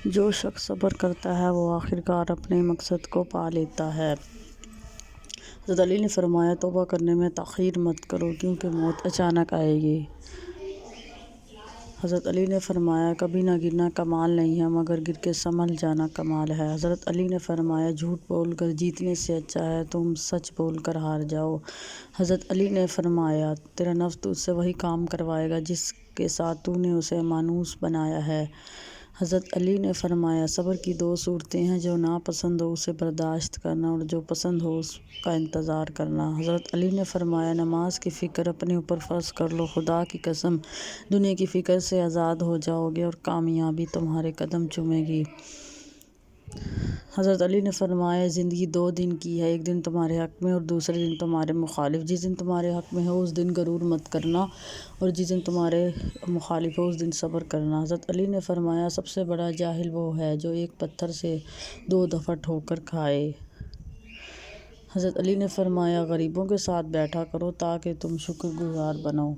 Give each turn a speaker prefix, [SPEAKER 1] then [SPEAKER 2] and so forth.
[SPEAKER 1] جو شخص صبر کرتا ہے وہ آخرکار اپنے مقصد کو پا لیتا ہے۔ حضرت علی نے فرمایا، توبہ کرنے میں تاخیر مت کرو کیونکہ موت اچانک آئے گی۔ حضرت علی نے فرمایا، کبھی نہ گرنا کمال نہیں ہے مگر گر کے سنبھل جانا کمال ہے۔ حضرت علی نے فرمایا، جھوٹ بول کر جیتنے سے اچھا ہے تم سچ بول کر ہار جاؤ۔ حضرت علی نے فرمایا، تیرا نفس تجھ سے وہی کام کروائے گا جس کے ساتھ تو نے اسے مانوس بنایا ہے۔ حضرت علی نے فرمایا، صبر کی دو صورتیں ہیں، جو ناپسند ہو اسے برداشت کرنا اور جو پسند ہو اس کا انتظار کرنا۔ حضرت علی نے فرمایا، نماز کی فکر اپنے اوپر فرض کر لو، خدا کی قسم دنیا کی فکر سے آزاد ہو جاؤ گے اور کامیابی تمہارے قدم چومے گی۔ حضرت علی نے فرمایا، زندگی دو دن کی ہے، ایک دن تمہارے حق میں اور دوسرے دن تمہارے مخالف۔ جس دن تمہارے حق میں ہو اس دن غرور مت کرنا اور جس دن تمہارے مخالف ہو اس دن صبر کرنا۔ حضرت علی نے فرمایا، سب سے بڑا جاہل وہ ہے جو ایک پتھر سے دو دفعہ ٹھوکر کھائے۔ حضرت علی نے فرمایا، غریبوں کے ساتھ بیٹھا کرو تاکہ تم شکر گزار بنو۔